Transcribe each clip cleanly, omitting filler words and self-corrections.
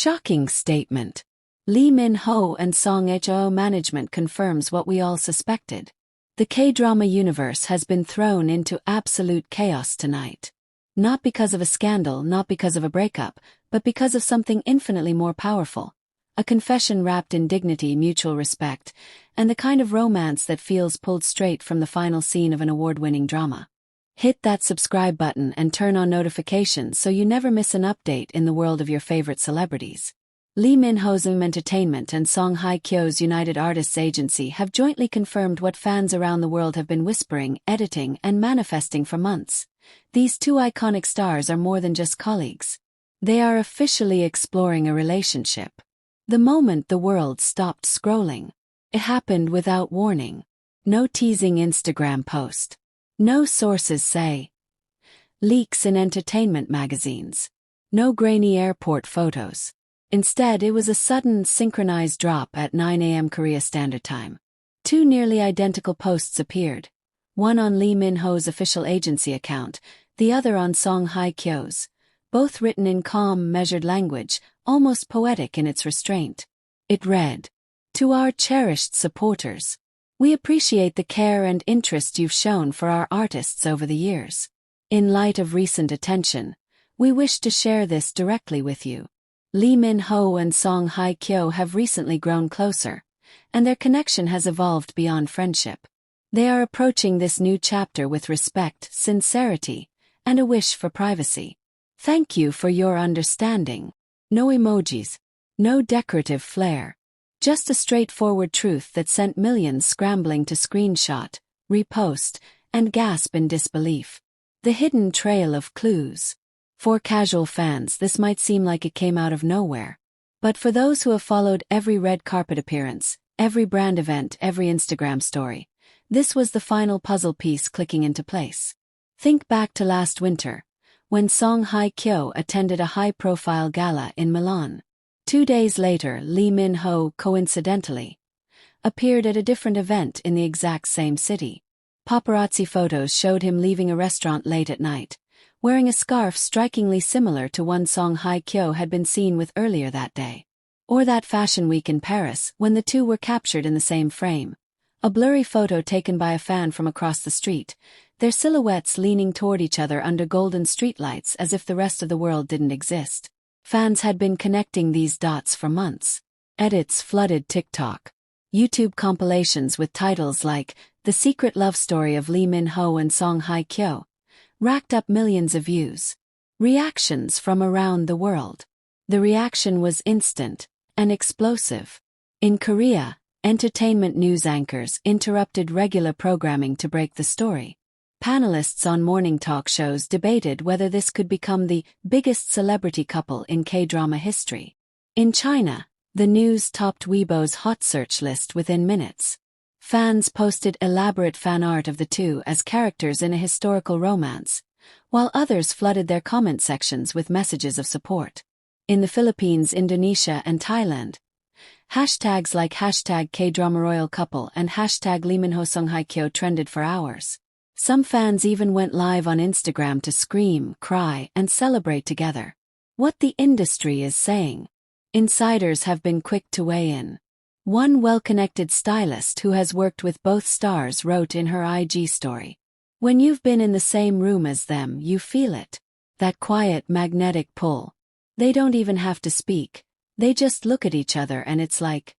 Shocking statement. Lee Min-ho and Song HYE management confirms what we all suspected. The K-drama universe has been thrown into absolute chaos tonight. Not because of a scandal, not because of a breakup, but because of something infinitely more powerful. A confession wrapped in dignity, mutual respect, and the kind of romance that feels pulled straight from the final scene of an award-winning drama. Hit that subscribe button and turn on notifications so you never miss an update in the world of your favorite celebrities. Lee Min-ho's Entertainment and Song HYE KYO's United Artists Agency have jointly confirmed what fans around the world have been whispering, editing, and manifesting for months. These two iconic stars are more than just colleagues. They are officially exploring a relationship. The moment the world stopped scrolling. It happened without warning. No teasing Instagram post. No sources say. Leaks in entertainment magazines. No grainy airport photos. Instead, it was a sudden, synchronized drop at 9 a.m. Korea Standard Time. Two nearly identical posts appeared. One on Lee Min-ho's official agency account, the other on Song HYE KYO's. Both written in calm, measured language, almost poetic in its restraint. It read, "To our cherished supporters. We appreciate the care and interest you've shown for our artists over the years. In light of recent attention, we wish to share this directly with you. Lee Min-ho and Song HYE KYO have recently grown closer, and their connection has evolved beyond friendship. They are approaching this new chapter with respect, sincerity, and a wish for privacy. Thank you for your understanding." No emojis. No decorative flair. Just a straightforward truth that sent millions scrambling to screenshot, repost, and gasp in disbelief. The hidden trail of clues. For casual fans, this might seem like it came out of nowhere. But for those who have followed every red carpet appearance, every brand event, every Instagram story, this was the final puzzle piece clicking into place. Think back to last winter, when Song HYE KYO attended a high-profile gala in Milan. 2 days later, Lee Min-ho, coincidentally, appeared at a different event in the exact same city. Paparazzi photos showed him leaving a restaurant late at night, wearing a scarf strikingly similar to one Song HYE KYO had been seen with earlier that day. Or that fashion week in Paris, when the two were captured in the same frame. A blurry photo taken by a fan from across the street, their silhouettes leaning toward each other under golden streetlights as if the rest of the world didn't exist. Fans had been connecting these dots for months. Edits flooded TikTok. YouTube compilations with titles like "The Secret Love Story of Lee Min-ho and Song HYE KYO" racked up millions of views. Reactions from around the world. The reaction was instant and explosive. In Korea, entertainment news anchors interrupted regular programming to break the story. Panelists on morning talk shows debated whether this could become the biggest celebrity couple in K-drama history. In China, the news topped Weibo's hot search list within minutes. Fans posted elaborate fan art of the two as characters in a historical romance, while others flooded their comment sections with messages of support. In the Philippines, Indonesia, and Thailand, hashtags like #KDramaRoyalCouple and #Lee Min-ho Song HYE KYO trended for hours. Some fans even went live on Instagram to scream, cry, and celebrate together. What the industry is saying. Insiders have been quick to weigh in. One well-connected stylist who has worked with both stars wrote in her IG story, "When you've been in the same room as them, you feel it. That quiet, magnetic pull. They don't even have to speak. They just look at each other and it's like,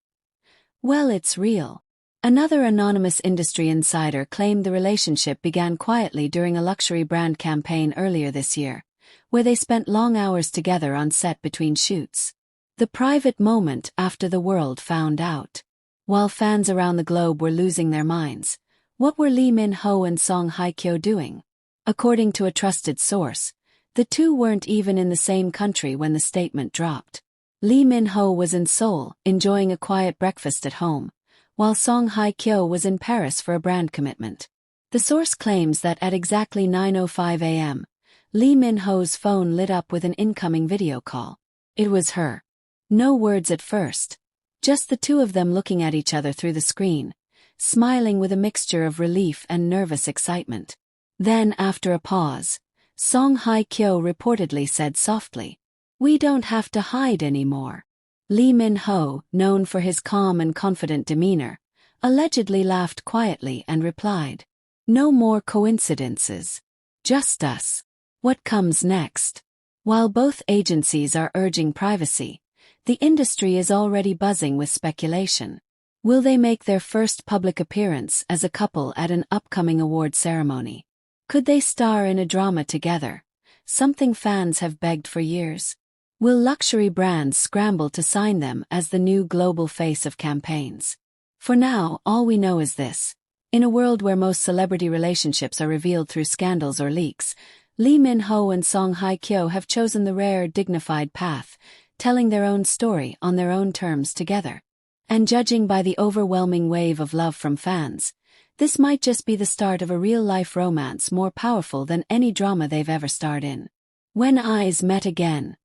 well, it's real." Another anonymous industry insider claimed the relationship began quietly during a luxury brand campaign earlier this year, where they spent long hours together on set between shoots. The private moment after the world found out. While fans around the globe were losing their minds, what were Lee Min-ho and Song HYE KYO doing? According to a trusted source, the two weren't even in the same country when the statement dropped. Lee Min-ho was in Seoul, enjoying a quiet breakfast at home, while Song HYE KYO was in Paris for a brand commitment. The source claims that at exactly 9:05 a.m., Lee Min-ho's phone lit up with an incoming video call. It was her. No words at first. Just the two of them looking at each other through the screen, smiling with a mixture of relief and nervous excitement. Then, after a pause, Song HYE KYO reportedly said softly, We don't have to hide anymore. Lee Min-ho, known for his calm and confident demeanor, allegedly laughed quietly and replied, "No more coincidences. Just us. What comes next?" While both agencies are urging privacy, the industry is already buzzing with speculation. Will they make their first public appearance as a couple at an upcoming award ceremony? Could they star in a drama together, something fans have begged for years? Will luxury brands scramble to sign them as the new global face of campaigns? For now, all we know is this. In a world where most celebrity relationships are revealed through scandals or leaks, Lee Min-ho and HYE KYO have chosen the rare, dignified path, telling their own story on their own terms together. And judging by the overwhelming wave of love from fans, this might just be the start of a real-life romance more powerful than any drama they've ever starred in. When eyes met again.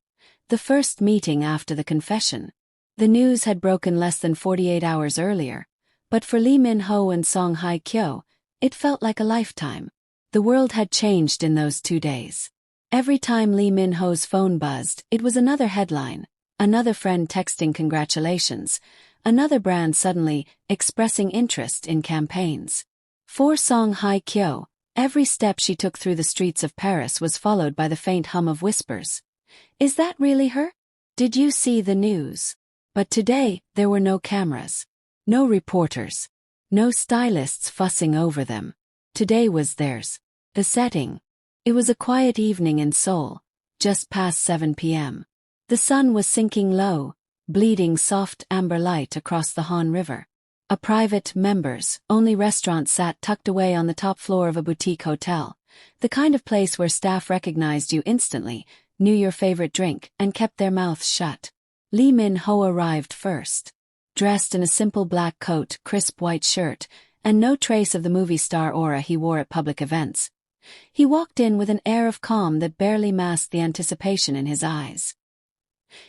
The first meeting after the confession. The news had broken less than 48 hours earlier, but for Lee Min-ho and HYE KYO, it felt like a lifetime. The world had changed in those 2 days. Every time Lee Min-ho's phone buzzed, it was another headline, another friend texting congratulations, another brand suddenly expressing interest in campaigns. For HYE KYO, every step she took through the streets of Paris was followed by the faint hum of whispers. "Is that really her? Did you see the news?" But today, there were no cameras. No reporters. No stylists fussing over them. Today was theirs. The setting. It was a quiet evening in Seoul, just past 7 p.m. The sun was sinking low, bleeding soft amber light across the Han River. A private, members-only restaurant sat tucked away on the top floor of a boutique hotel, the kind of place where staff recognized you instantly, knew your favorite drink, and kept their mouths shut. Lee Min-ho arrived first. Dressed in a simple black coat, crisp white shirt, and no trace of the movie star aura he wore at public events. He walked in with an air of calm that barely masked the anticipation in his eyes.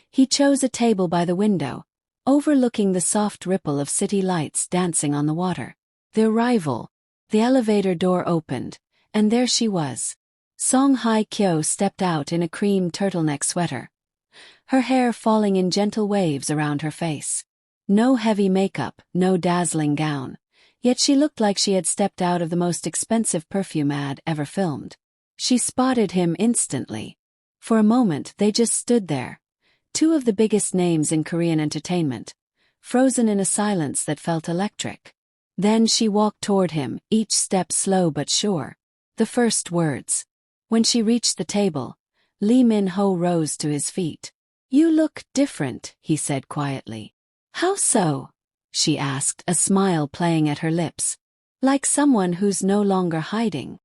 He chose a table by the window, overlooking the soft ripple of city lights dancing on the water. The arrival. The elevator door opened, and there she was. HYE KYO stepped out in a cream turtleneck sweater, her hair falling in gentle waves around her face. No heavy makeup, no dazzling gown, yet she looked like she had stepped out of the most expensive perfume ad ever filmed. She spotted him instantly. For a moment they just stood there, two of the biggest names in Korean entertainment, frozen in a silence that felt electric. Then she walked toward him, each step slow but sure. The first words. When she reached the table, Lee Min-ho rose to his feet. "You look different," he said quietly. "How so?" she asked, a smile playing at her lips. "Like someone who's no longer hiding."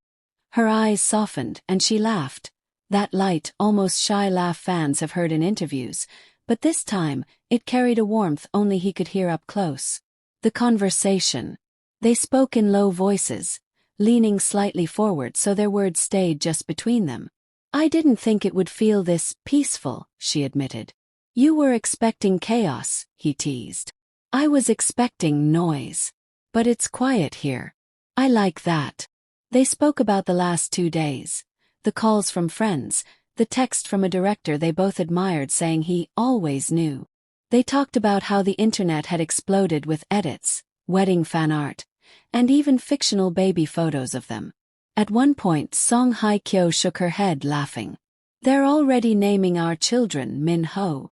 Her eyes softened and she laughed. That light, almost shy laugh fans have heard in interviews, but this time, it carried a warmth only he could hear up close. The conversation. They spoke in low voices, leaning slightly forward so their words stayed just between them. "I didn't think it would feel this peaceful," she admitted. "You were expecting chaos," he teased. "I was expecting noise. But it's quiet here. I like that." They spoke about the last 2 days. The calls from friends, the text from a director they both admired saying he always knew. They talked about how the internet had exploded with edits, wedding fan art, and even fictional baby photos of them. At one point HYE KYO shook her head laughing. "They're already naming our children Min-ho."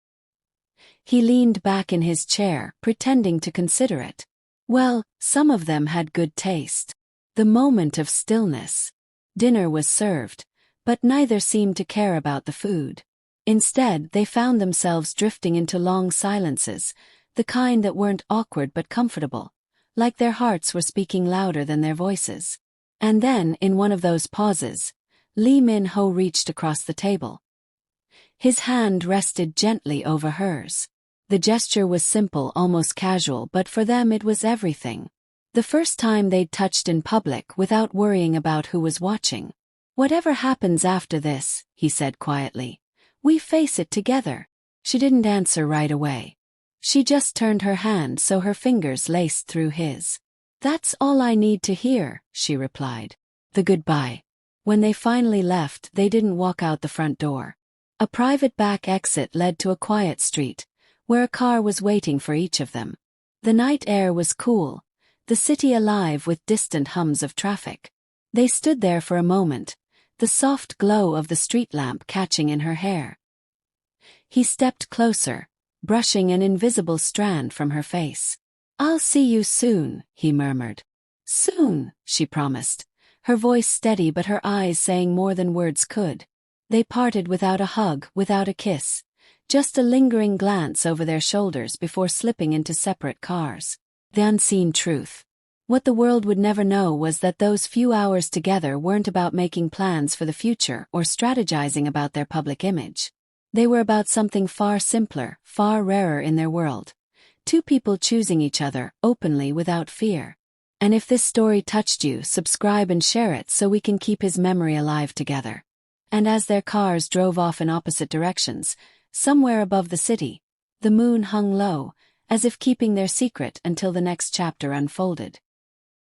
He leaned back in his chair, pretending to consider it. Well, some of them had good taste. The moment of stillness. Dinner was served, but neither seemed to care about the food. Instead, they found themselves drifting into long silences, the kind that weren't awkward but comfortable, like their hearts were speaking louder than their voices. And then, in one of those pauses, Lee Min-ho reached across the table. His hand rested gently over hers. The gesture was simple, almost casual, but for them it was everything. The first time they'd touched in public without worrying about who was watching. "Whatever happens after this," he said quietly, "we face it together." She didn't answer right away. She just turned her hand so her fingers laced through his. "That's all I need to hear," she replied. The goodbye. When they finally left, they didn't walk out the front door. A private back exit led to a quiet street, where a car was waiting for each of them. The night air was cool, the city alive with distant hums of traffic. They stood there for a moment, the soft glow of the street lamp catching in her hair. He stepped closer, brushing an invisible strand from her face. "I'll see you soon," he murmured. "Soon," she promised, her voice steady but her eyes saying more than words could. They parted without a hug, without a kiss, just a lingering glance over their shoulders before slipping into separate cars. The unseen truth. What the world would never know was that those few hours together weren't about making plans for the future or strategizing about their public image. They were about something far simpler, far rarer in their world. Two people choosing each other, openly without fear. And if this story touched you, subscribe and share it so we can keep his memory alive together. And as their cars drove off in opposite directions, somewhere above the city, the moon hung low, as if keeping their secret until the next chapter unfolded.